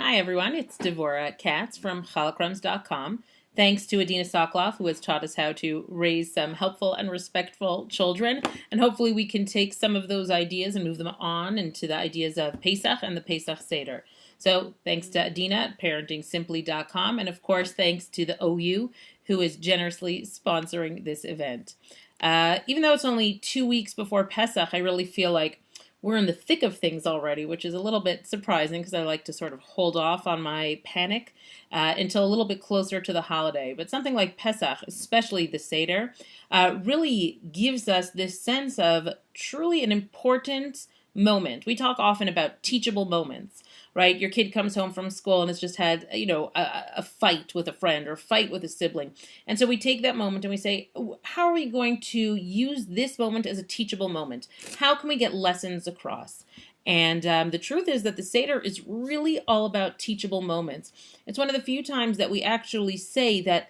Hi everyone, it's Devorah Katz from Holocrums.com. Thanks to Adina Sokoloff, who has taught us how to raise some helpful and respectful children. And hopefully we can take some of those ideas and move them on into the ideas of Pesach and the Pesach Seder. So thanks to Adina at ParentingSimply.com. And of course, thanks to the OU, who is generously sponsoring this event. Even though it's only 2 weeks before Pesach, I really feel like we're in the thick of things already, which is a little bit surprising because I like to sort of hold off on my panic until a little bit closer to the holiday. But something like Pesach, especially the Seder, really gives us this sense of truly an important moment. We talk often about teachable moments, right? Your kid comes home from school and has just had, a fight with a friend or a fight with a sibling. And so we take that moment and we say, how are we going to use this moment as a teachable moment? How can we get lessons across? And the truth is that the Seder is really all about teachable moments. It's one of the few times that we actually say that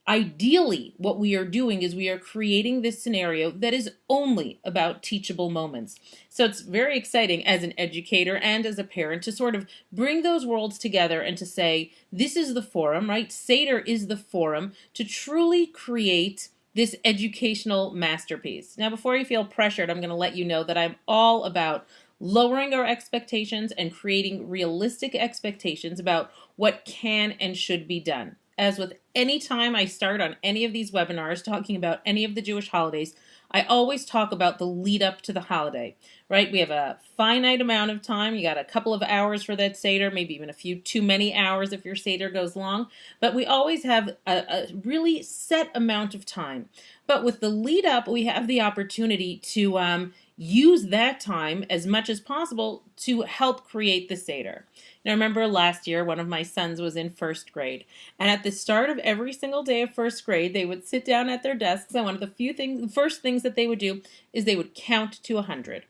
ideally, what we are doing is we are creating this scenario that is only about teachable moments. So it's very exciting as an educator and as a parent to sort of bring those worlds together and to say, this is the forum, right? Seder is the forum to truly create this educational masterpiece. Now, before you feel pressured, I'm going to let you know that I'm all about lowering our expectations and creating realistic expectations about what can and should be done. As with any time I start on any of these webinars talking about any of the Jewish holidays, I always talk about the lead up to the holiday, right? We have a finite amount of time. You got a couple of hours for that Seder, maybe even a few too many hours if your Seder goes long. But we always have a really set amount of time. But with the lead up, we have the opportunity to use that time as much as possible to help create the Seder. Now, remember last year, one of my sons was in first grade, and at the start of every single day of first grade, they would sit down at their desks, and one of the first things that they would do is they would count to 100.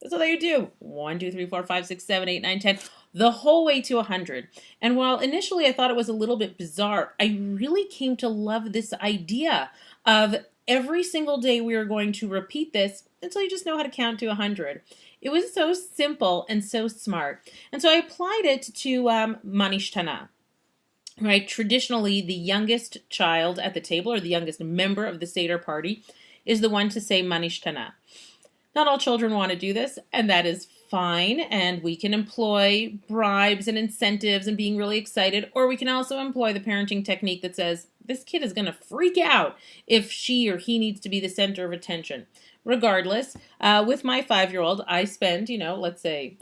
That's what they would do. 1, 2, 3, 4, 5, 6, 7, 8, 9, 10, the whole way to 100. And while initially I thought it was a little bit bizarre, I really came to love this idea of every single day we are going to repeat this until you just know how to count to 100. It was so simple and so smart. And so I applied it to Manishtana. Right? Traditionally, the youngest child at the table or the youngest member of the Seder party is the one to say Manishtana. Not all children want to do this, and that is fine, and we can employ bribes and incentives and being really excited, or we can also employ the parenting technique that says, this kid is going to freak out if she or he needs to be the center of attention. Regardless, with my 5-year-old, I spend, let's say,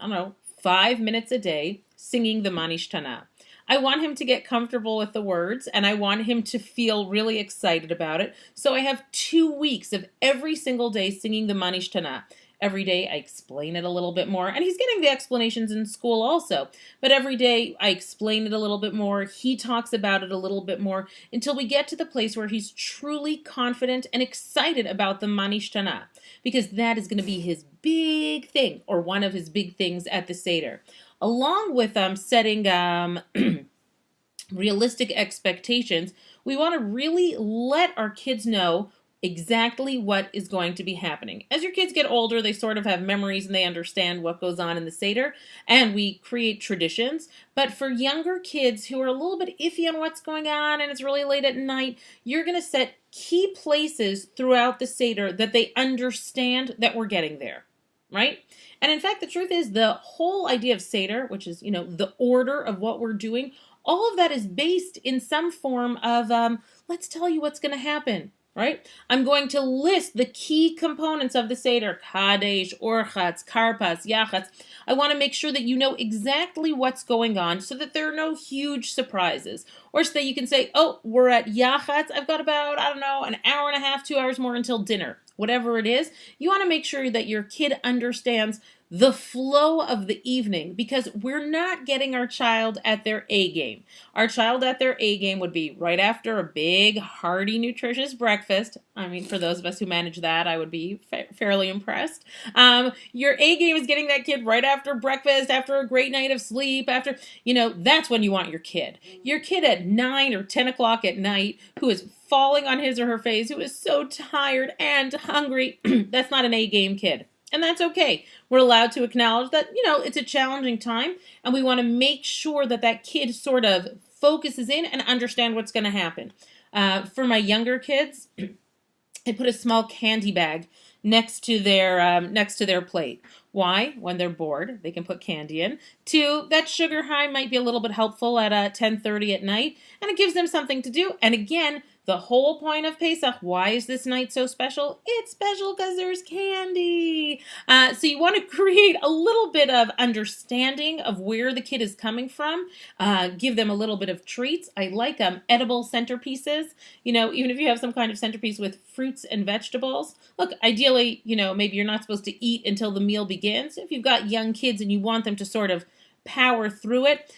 5 minutes a day singing the Manishtana. I want him to get comfortable with the words, and I want him to feel really excited about it. So I have 2 weeks of every single day singing the Manishtana. Every day I explain it a little bit more, and he's getting the explanations in school also. But every day I explain it a little bit more. He talks about it a little bit more until we get to the place where he's truly confident and excited about the Manishtana, because that is going to be his big thing, or one of his big things at the Seder. Along with setting realistic expectations, we want to really let our kids know exactly what is going to be happening. As your kids get older, they sort of have memories and they understand what goes on in the Seder, and we create traditions. But for younger kids who are a little bit iffy on what's going on and it's really late at night, you're going to set key places throughout the Seder that they understand that we're getting there, right? And in fact, the truth is the whole idea of Seder, which is, the order of what we're doing, all of that is based in some form of, let's tell you what's going to happen. Right? I'm going to list the key components of the Seder: Kadesh, Orchatz, Karpas, Yachatz. I want to make sure that you know exactly what's going on so that there are no huge surprises. Or so that you can say, oh, we're at Yachatz. I've got about, an hour and a half, 2 hours more until dinner. Whatever it is, you want to make sure that your kid understands the flow of the evening, because we're not getting our child at their A game. Our child at their A game would be right after a big, hearty, nutritious breakfast. For those of us who manage that, I would be fairly impressed. Your A game is getting that kid right after breakfast, after a great night of sleep, after, that's when you want your kid. Your kid at 9 or 10 o'clock at night who is falling on his or her face, who is so tired and hungry, that's not an A game kid. And that's okay. We're allowed to acknowledge that, it's a challenging time, and we want to make sure that that kid sort of focuses in and understand what's going to happen. For my younger kids, I put a small candy bag next to their plate. Why? When they're bored, they can put candy in. Two, that sugar high might be a little bit helpful at 10:30 at night, and it gives them something to do. And again, the whole point of Pesach, why is this night so special? It's special because there's candy. So you want to create a little bit of understanding of where the kid is coming from. Give them a little bit of treats. I like edible centerpieces. Even if you have some kind of centerpiece with fruits and vegetables. Look, ideally, maybe you're not supposed to eat until the meal begins. If you've got young kids and you want them to sort of power through it,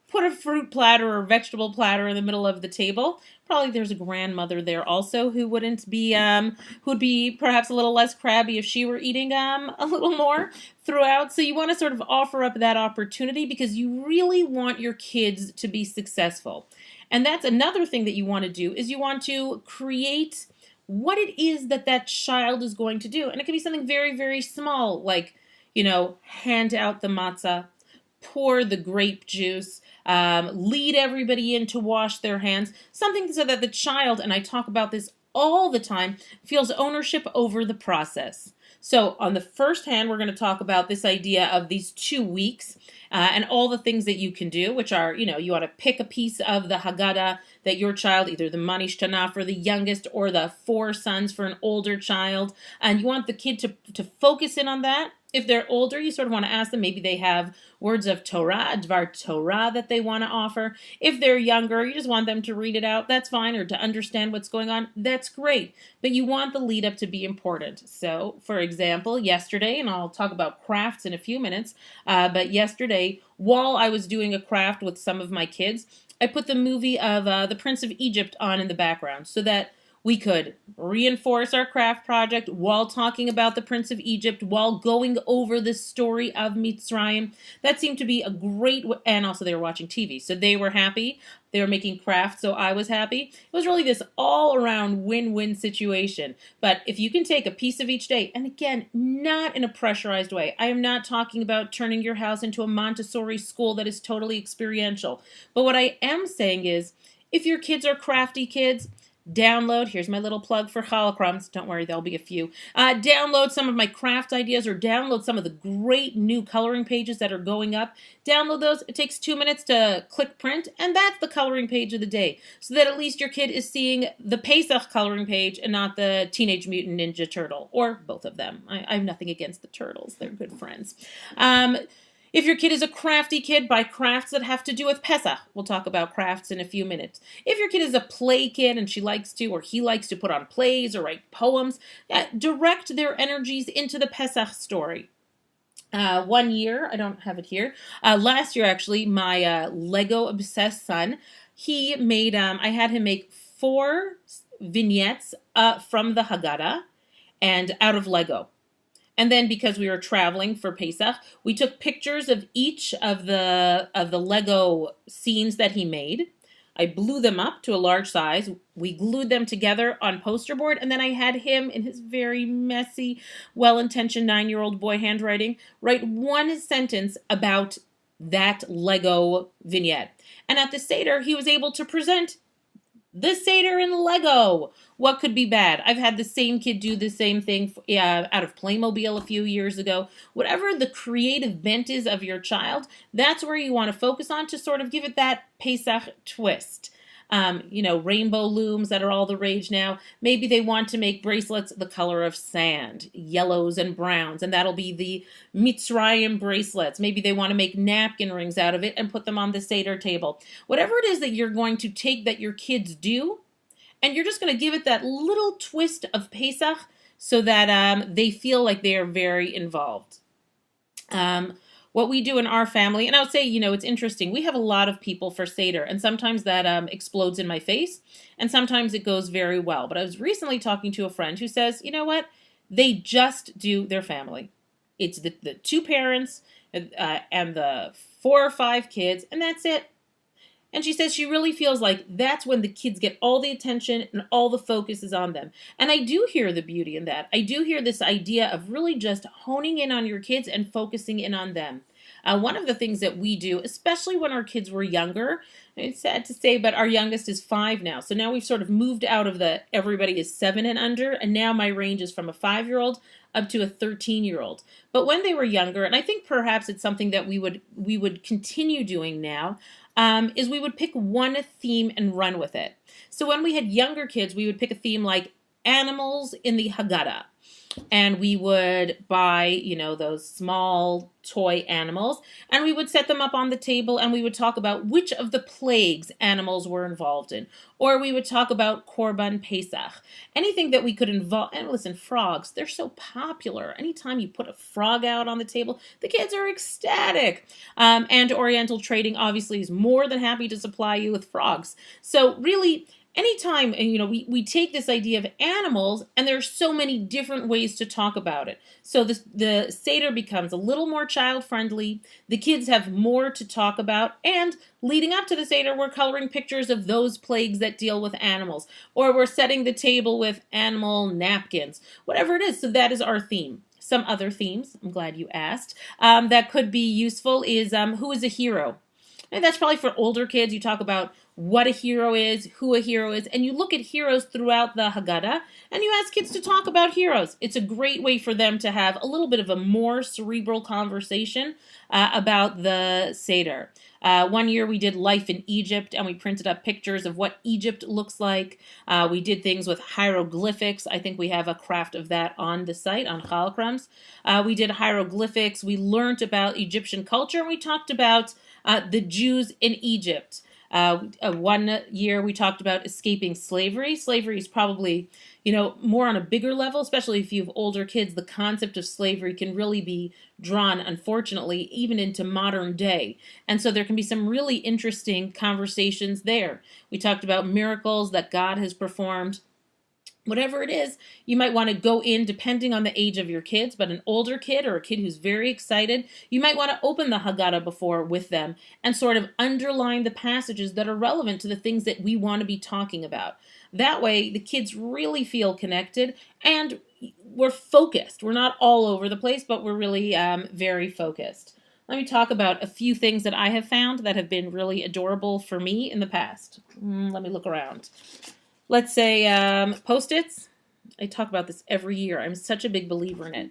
put a fruit platter or vegetable platter in the middle of the table. Probably there's a grandmother there also who who'd be perhaps a little less crabby if she were eating a little more throughout. So you want to sort of offer up that opportunity because you really want your kids to be successful. And that's another thing that you want to do is you want to create what it is that child is going to do. And it can be something very, very small, like, hand out the matzah, pour the grape juice, lead everybody in to wash their hands, something so that the child, and I talk about this all the time, feels ownership over the process. So on the first hand, we're going to talk about this idea of these 2 weeks and all the things that you can do, which are, you want to pick a piece of the Haggadah that your child, either the Manish Tanah for the youngest or the 4 sons for an older child, and you want the kid to focus in on that. If they're older, you sort of want to ask them, maybe they have words of Torah, Dvar Torah that they want to offer. If they're younger, you just want them to read it out. That's fine, or to understand what's going on. That's great. But you want the lead up to be important. So, for example, yesterday, and I'll talk about crafts in a few minutes, but yesterday, while I was doing a craft with some of my kids, I put the movie of The Prince of Egypt on in the background so that we could reinforce our craft project while talking about the Prince of Egypt, while going over the story of Mitzrayim. That seemed to be a great, and also they were watching TV, so they were happy. They were making crafts, so I was happy. It was really this all-around win-win situation. But if you can take a piece of each day, and again, not in a pressurized way. I am not talking about turning your house into a Montessori school that is totally experiential. But what I am saying is, if your kids are crafty kids, download, here's my little plug for Holocaust, don't worry, there'll be a few. Download some of my craft ideas or download some of the great new coloring pages that are going up. Download those. It takes 2 minutes to click print, and that's the coloring page of the day. So that at least your kid is seeing the Pesach coloring page and not the Teenage Mutant Ninja Turtle, or both of them. I have nothing against the turtles. They're good friends. If your kid is a crafty kid, buy crafts that have to do with Pesach. We'll talk about crafts in a few minutes. If your kid is a play kid and she likes to, or he likes to put on plays or write poems, direct their energies into the Pesach story. 1 year, I don't have it here, last year actually, my Lego-obsessed son, he made, I had him make 4 vignettes from the Haggadah and out of Lego. And then because we were traveling for Pesach, we took pictures of each of the Lego scenes that he made. I blew them up to a large size. We glued them together on poster board, and then I had him, in his very messy, well-intentioned 9-year-old boy handwriting, write 1 sentence about that Lego vignette. And at the Seder, he was able to present the Seder in Lego. What could be bad? I've had the same kid do the same thing out of Playmobil a few years ago. Whatever the creative bent is of your child, that's where you want to focus on to sort of give it that Pesach twist. Rainbow looms that are all the rage now. Maybe they want to make bracelets the color of sand, yellows and browns, and that'll be the Mitzrayim bracelets. Maybe they want to make napkin rings out of it and put them on the Seder table. Whatever it is that you're going to take that your kids do, and you're just going to give it that little twist of Pesach so that they feel like they are very involved. What we do in our family, and I would say, it's interesting. We have a lot of people for Seder, and sometimes that explodes in my face, and sometimes it goes very well. But I was recently talking to a friend who says, you know what? They just do their family. It's the 2 parents and the 4 or 5 kids, and that's it. And she says she really feels like that's when the kids get all the attention and all the focus is on them. And I do hear the beauty in that. I do hear this idea of really just honing in on your kids and focusing in on them. One of the things that we do, especially when our kids were younger, it's sad to say, but our youngest is 5 now. So now we've sort of moved out of the everybody is 7 and under, and now my range is from a 5-year-old up to a 13-year-old. But when they were younger, and I think perhaps it's something that we would continue doing now, is we would pick one theme and run with it. So when we had younger kids, we would pick a theme like animals in the Haggadah. And we would buy, you know, those small toy animals, and we would set them up on the table, and we would talk about which of the plagues animals were involved in. Or we would talk about Korban Pesach. Anything that we could involve, and listen, frogs, they're so popular. Anytime you put a frog out on the table, the kids are ecstatic. And Oriental Trading obviously is more than happy to supply you with frogs. So really, anytime, you know, we take this idea of animals, and there are so many different ways to talk about it. So the Seder becomes a little more child-friendly. The kids have more to talk about. And leading up to the Seder, we're coloring pictures of those plagues that deal with animals. Or we're setting the table with animal napkins. Whatever it is. So that is our theme. Some other themes, I'm glad you asked, that could be useful is who is a hero? And that's probably for older kids. You talk about what a hero is, who a hero is, and you look at heroes throughout the Haggadah, and you ask kids to talk about heroes. It's a great way for them to have a little bit of a more cerebral conversation about the Seder. One year we did life in Egypt, and we printed up pictures of what Egypt looks like. We did things with hieroglyphics. I think we have a craft of that on the site, on Holocrums. We did hieroglyphics. We learned about Egyptian culture, and we talked about the Jews in Egypt. One year we talked about escaping slavery. Slavery is probably, you know, more on a bigger level, especially if you have older kids. The concept of slavery can really be drawn, unfortunately, even into modern day. And so there can be some really interesting conversations there. We talked about miracles that God has performed. Whatever it is, you might want to go in depending on the age of your kids, but an older kid or a kid who's very excited, you might want to open the Haggadah before with them and sort of underline the passages that are relevant to the things that we want to be talking about. That way, the kids really feel connected and we're focused. We're not all over the place, but we're really very focused. Let me talk about a few things that I have found that have been really adorable for me in the past. Let me look around. Let's say Post-its. I talk about this every year. I'm such a big believer in it.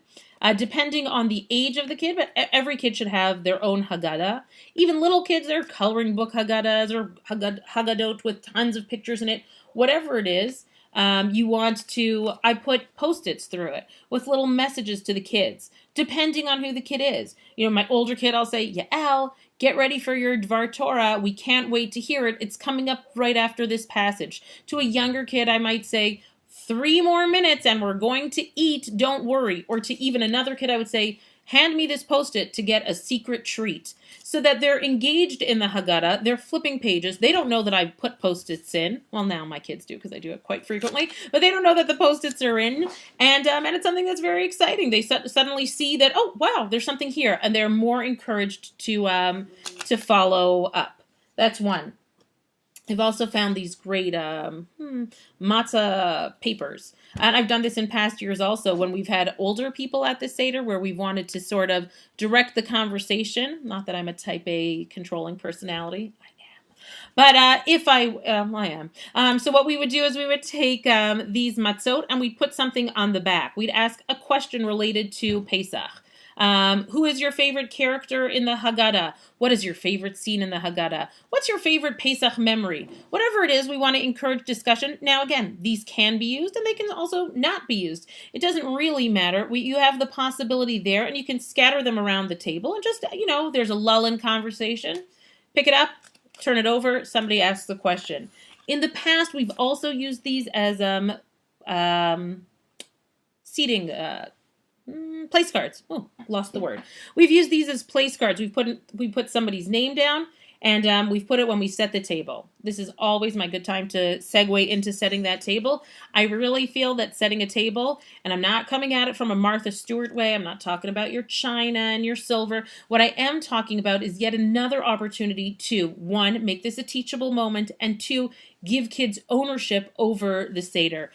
Depending on the age of the kid, but every kid should have their own Haggadah. Even little kids, they're coloring book Haggadahs or Haggadot with tons of pictures in it. Whatever it is, I put Post-its through it with little messages to the kids, depending on who the kid is. You know, my older kid, I'll say, Yael, get ready for your Dvar Torah. We can't wait to hear it. It's coming up right after this passage. To a younger kid, I might say, 3 more minutes and we're going to eat. Don't worry. Or to even another kid, I would say, hand me this Post-it to get a secret treat. So that they're engaged in the Haggadah. They're flipping pages. They don't know that I put Post-its in. Well, now my kids do because I do it quite frequently. But they don't know that the Post-its are in. And it's something that's very exciting. They suddenly see that, oh, wow, there's something here. And they're more encouraged to follow up. That's one. I've also found these great matzah papers. And I've done this in past years also when we've had older people at the Seder where we've wanted to sort of direct the conversation. Not that I'm a type A controlling personality. I am. But I am. So what we would do is we would take these matzot and we'd put something on the back. We'd ask a question related to Pesach. Who is your favorite character in the Haggadah? What is your favorite scene in the Haggadah? What's your favorite Pesach memory? Whatever it is, we want to encourage discussion. Now, again, these can be used and they can also not be used. It doesn't really matter. You have the possibility there and you can scatter them around the table and just, you know, there's a lull in conversation. Pick it up, turn it over, somebody asks the question. In the past, we've also used these as seating place cards. Oh, lost the word. We've used these as place cards. We put somebody's name down, And we've put it when we set the table. This is always my good time to segue into setting that table. I really feel that setting a table, and I'm not coming at it from a Martha Stewart way. I'm not talking about your china and your silver. What I am talking about is yet another opportunity to, one, make this a teachable moment, and two, give kids ownership over the Seder.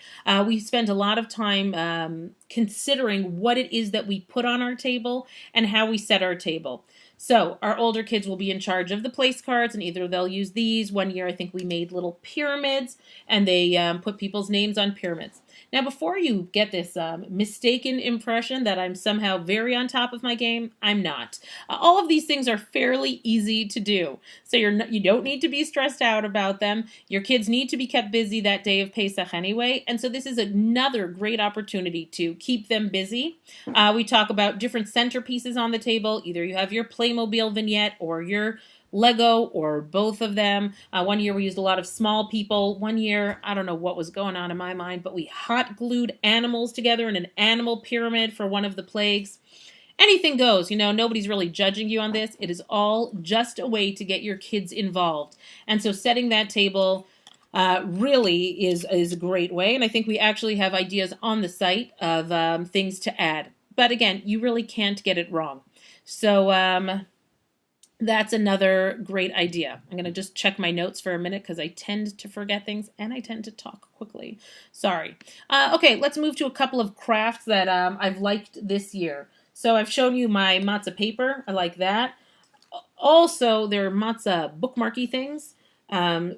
We spend a lot of time considering what it is that we put on our table and how we set our table. So our older kids will be in charge of the place cards, and either they'll use these. One year I think we made little pyramids, and they put people's names on pyramids. Now, before you get this mistaken impression that I'm somehow very on top of my game, I'm not. All of these things are fairly easy to do, so you don't need to be stressed out about them. Your kids need to be kept busy that day of Pesach anyway, and so this is another great opportunity to keep them busy. We talk about different centerpieces on the table. Either you have your Playmobil vignette or your Lego or both of them. One year we used a lot of small people. One year, I don't know what was going on in my mind, but we hot glued animals together in an animal pyramid for one of the plagues. Anything goes, nobody's really judging you on this. It is all just a way to get your kids involved. And so setting that table really is a great way. And I think we actually have ideas on the site of things to add. But again, you really can't get it wrong. So that's another great idea. I'm going to just check my notes for a minute because I tend to forget things and I tend to talk quickly. Sorry. Okay, let's move to a couple of crafts that I've liked this year. So I've shown you my matzah paper. I like that. Also, there are matzah bookmarky things,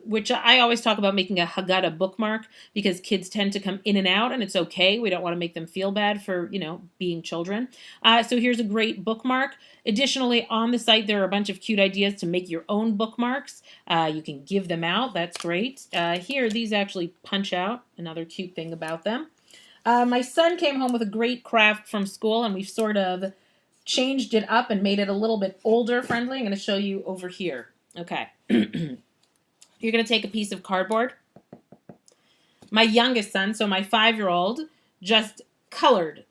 which I always talk about making a Haggadah bookmark because kids tend to come in and out, and it's okay. We don't want to make them feel bad for, being children. So here's a great bookmark. Additionally, on the site, there are a bunch of cute ideas to make your own bookmarks. You can give them out. That's great. Here, these actually punch out. Another cute thing about them. My son came home with a great craft from school, and we've sort of changed it up and made it a little bit older friendly. I'm going to show you over here. Okay. You're going to take a piece of cardboard. My youngest son, so my 5-year-old, just colored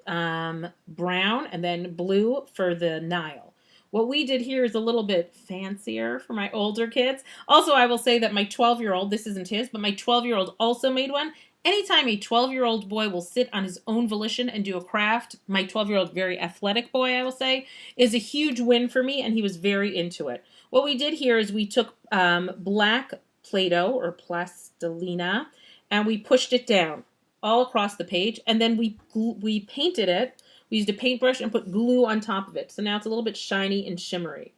brown and then blue for the Nile. What we did here is a little bit fancier for my older kids. Also, I will say that my 12-year-old, this isn't his, but my 12-year-old also made one. Anytime a 12-year-old boy will sit on his own volition and do a craft, my 12-year-old, very athletic boy, I will say, is a huge win for me, and he was very into it. What we did here is we took black Play-Doh or plastilina, and we pushed it down all across the page, and then we painted it. We used a paintbrush and put glue on top of it, so now it's a little bit shiny and shimmery.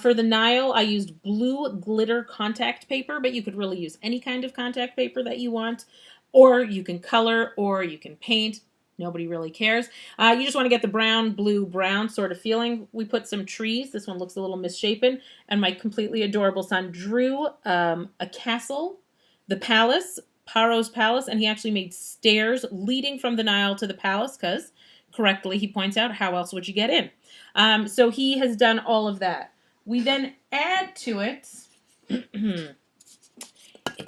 For the Nile, I used blue glitter contact paper, but you could really use any kind of contact paper that you want. Or you can color, or you can paint. Nobody really cares. You just want to get the brown, blue, brown sort of feeling. We put some trees. This one looks a little misshapen. And my completely adorable son drew a castle, the palace, Paro's palace, and he actually made stairs leading from the Nile to the palace because, correctly, he points out, how else would you get in? So he has done all of that. We then add to it...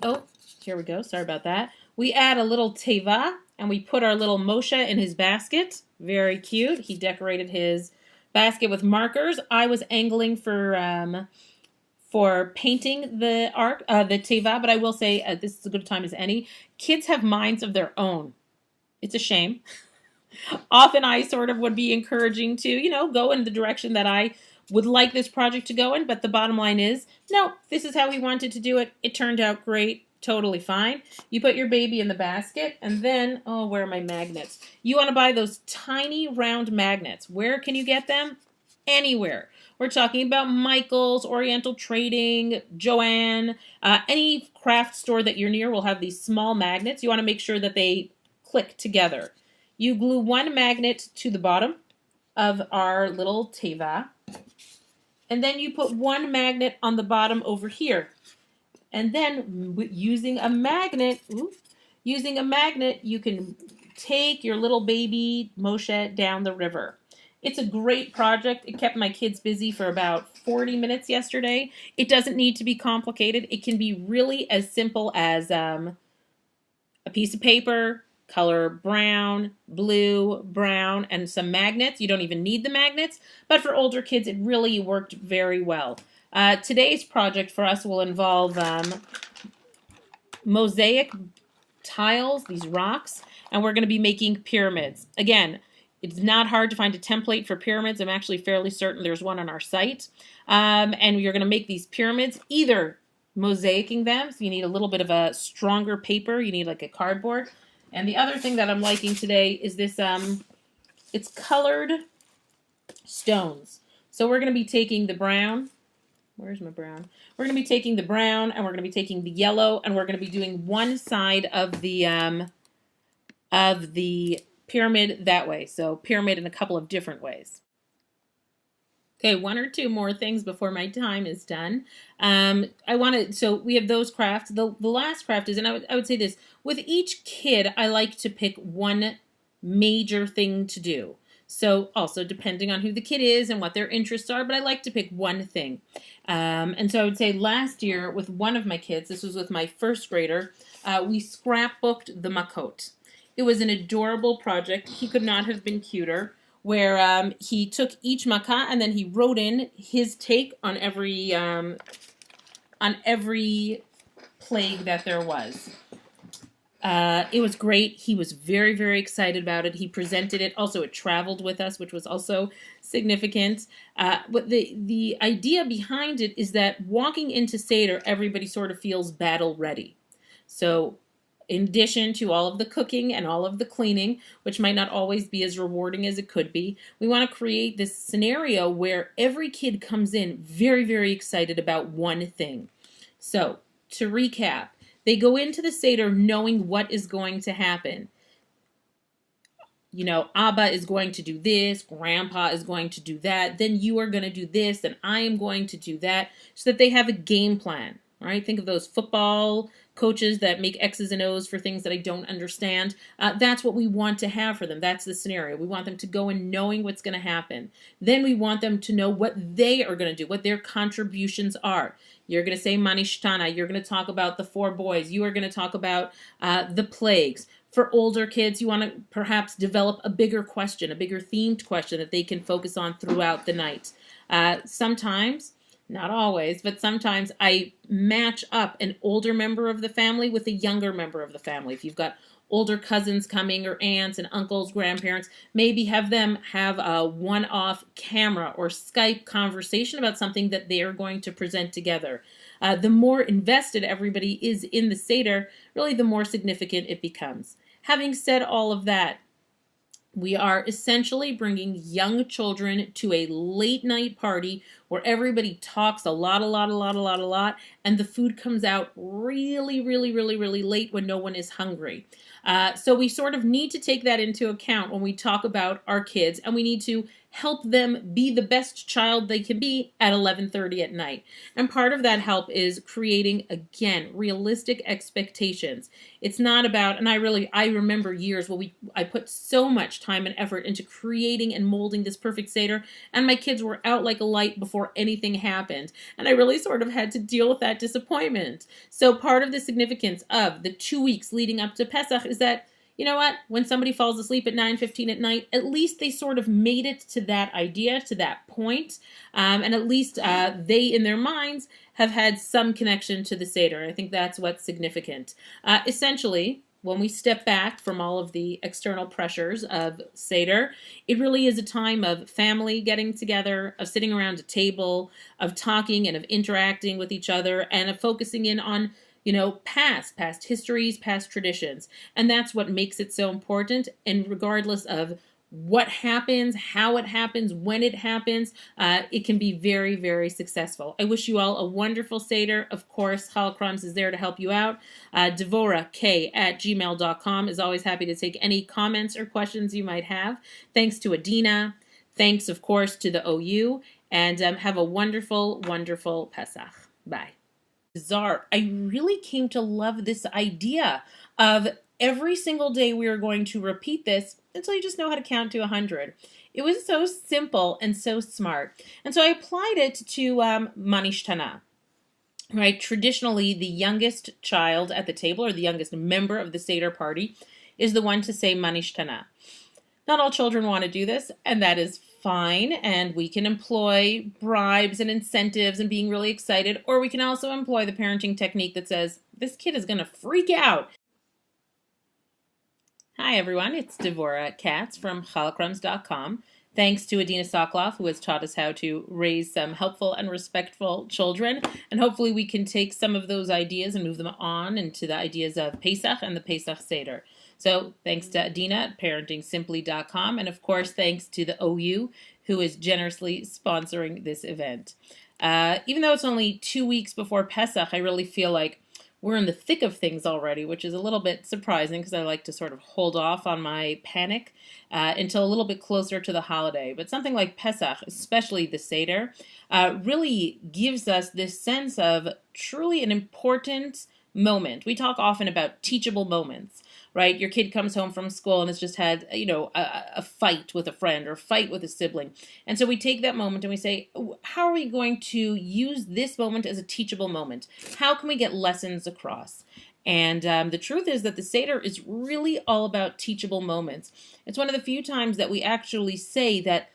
Oh, here we go. Sorry about that. We add a little teva, and we put our little Moshe in his basket. Very cute. He decorated his basket with markers. I was angling for painting the teva, but I will say this is as good a time as any. Kids have minds of their own. It's a shame. Often I sort of would be encouraging to, go in the direction that I would like this project to go in, but the bottom line is, no, this is how he wanted to do it. It turned out great. Totally fine. You put your baby in the basket, and then, oh, where are my magnets? You want to buy those tiny round magnets. Where can you get them? Anywhere. We're talking about Michael's, Oriental Trading, Joanne, any craft store that you're near will have these small magnets. You want to make sure that they click together. You glue one magnet to the bottom of our little teva, and then you put one magnet on the bottom over here. And then using a magnet, you can take your little baby Moshe down the river. It's a great project. It kept my kids busy for about 40 minutes yesterday. It doesn't need to be complicated. It can be really as simple as a piece of paper, color brown, blue, brown, and some magnets. You don't even need the magnets, but for older kids, it really worked very well. Today's project for us will involve mosaic tiles, these rocks, and we're going to be making pyramids. Again, it's not hard to find a template for pyramids. I'm actually fairly certain there's one on our site. And you're going to make these pyramids, either mosaicing them, so you need a little bit of a stronger paper, you need like a cardboard. And the other thing that I'm liking today is this, it's colored stones. So we're going to be taking the brown. Where's my brown? We're going to be taking the brown, and we're going to be taking the yellow, and we're going to be doing one side of the pyramid that way. So pyramid in a couple of different ways. Okay, one or two more things before my time is done. So we have those crafts. The last craft is, and I would say this, with each kid, I like to pick one major thing to do. So also depending on who the kid is and what their interests are, but I like to pick one thing. And so I would say last year with one of my kids, this was with my first grader, we scrapbooked the makot. It was an adorable project. He could not have been cuter, where he took each makkah and then he wrote in his take on every plague that there was. It was great. He was very, very excited about it. He presented it. Also, it traveled with us, which was also significant. But the idea behind it is that walking into Seder, everybody sort of feels battle ready. So in addition to all of the cooking and all of the cleaning, which might not always be as rewarding as it could be, we want to create this scenario where every kid comes in very, very excited about one thing. So to recap, they go into the Seder knowing what is going to happen. You know, Abba is going to do this, Grandpa is going to do that, then you are going to do this, and I am going to do that, so that they have a game plan. All right, think of those football coaches that make X's and O's for things that I don't understand. That's what we want to have for them. That's the scenario. We want them to go in knowing what's going to happen. Then we want them to know what they are going to do, what their contributions are. You're going to say Manishtana. You're going to talk about the 4 boys. You are going to talk about the plagues. For older kids, you want to perhaps develop a bigger question, a bigger themed question that they can focus on throughout the night. Sometimes, not always, but sometimes I match up an older member of the family with a younger member of the family. If you've got older cousins coming or aunts and uncles, grandparents, maybe have them have a one-off camera or Skype conversation about something that they are going to present together. The more invested everybody is in the Seder, really the more significant it becomes. Having said all of that, we are essentially bringing young children to a late night party where everybody talks a lot, and the food comes out really, really late when no one is hungry. So we sort of need to take that into account when we talk about our kids, and we need to help them be the best child they can be at 11:30 at night. And part of that help is creating, again, realistic expectations. It's not about, and I remember years where I put so much time and effort into creating and molding this perfect Seder, and my kids were out like a light before anything happened. And I really sort of had to deal with that disappointment. So part of the significance of the 2 weeks leading up to Pesach is that, you know what, when somebody falls asleep at 9:15 at night, at least they sort of made it to that idea, to that point, and at least they, in their minds, have had some connection to the Seder. I think that's what's significant. Essentially, when we step back from all of the external pressures of Seder, it really is a time of family getting together, of sitting around a table, of talking and of interacting with each other, and of focusing in on, you know, past histories, past traditions. And that's what makes it so important. And regardless of what happens, how it happens, when it happens, it can be very, very successful. I wish you all a wonderful Seder. Of course, Holocaust is there to help you out. Devorah, Kaye@gmail.com, is always happy to take any comments or questions you might have. Thanks to Adina. Thanks, of course, to the OU. And have a wonderful, wonderful Pesach. Bye. Bizarre. I really came to love this idea of every single day we are going to repeat this until you just know how to count to 100. It was so simple and so smart. And so I applied it to Manishtana. Right? Traditionally, the youngest child at the table, or the youngest member of the Seder party, is the one to say manishtana. Not all children want to do this, and that is fine, and we can employ bribes and incentives and being really excited, or we can also employ the parenting technique that says, this kid is going to freak out. Hi everyone, it's Devorah Katz from Holocrons.com. Thanks to Adina Sokoloff, who has taught us how to raise some helpful and respectful children, and hopefully we can take some of those ideas and move them on into the ideas of Pesach and the Pesach Seder. So thanks to Adina at ParentingSimply.com, and of course thanks to the OU, who is generously sponsoring this event. Even though it's only 2 weeks before Pesach, I really feel like we're in the thick of things already, which is a little bit surprising because I like to sort of hold off on my panic until a little bit closer to the holiday. But something like Pesach, especially the Seder, really gives us this sense of truly an important moment. We talk often about teachable moments, right? Your kid comes home from school and has just had, a fight with a friend or a fight with a sibling. And so we take that moment and we say, how are we going to use this moment as a teachable moment? How can we get lessons across? And the truth is that the Seder is really all about teachable moments. It's one of the few times that we actually say that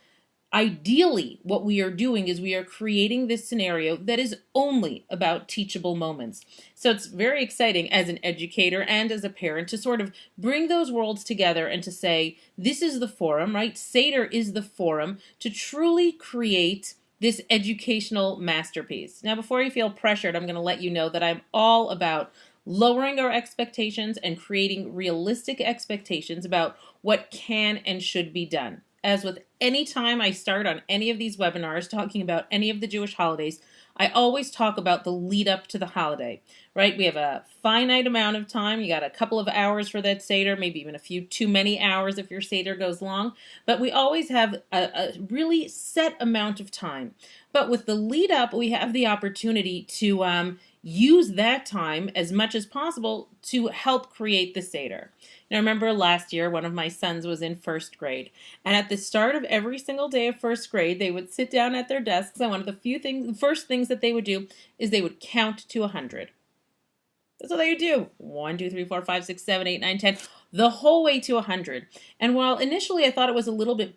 ideally, what we are doing is we are creating this scenario that is only about teachable moments. So it's very exciting as an educator and as a parent to sort of bring those worlds together and to say, this is the forum, right? Seder is the forum to truly create this educational masterpiece. Now, before you feel pressured, I'm going to let you know that I'm all about lowering our expectations and creating realistic expectations about what can and should be done. As with any time I start on any of these webinars talking about any of the Jewish holidays, I always talk about the lead up to the holiday, right? We have a finite amount of time. You got a couple of hours for that Seder, maybe even a few too many hours if your Seder goes long. But we always have a really set amount of time. But with the lead up, we have the opportunity to use that time as much as possible to help create the Seder. Now, remember last year, one of my sons was in first grade, and at the start of every single day of first grade, they would sit down at their desks, and one of the first things that they would do is they would count to 100. That's what they would do. 1, 2, 3, 4, 5, 6, 7, 8, 9, 10, the whole way to 100. And while initially I thought it was a little bit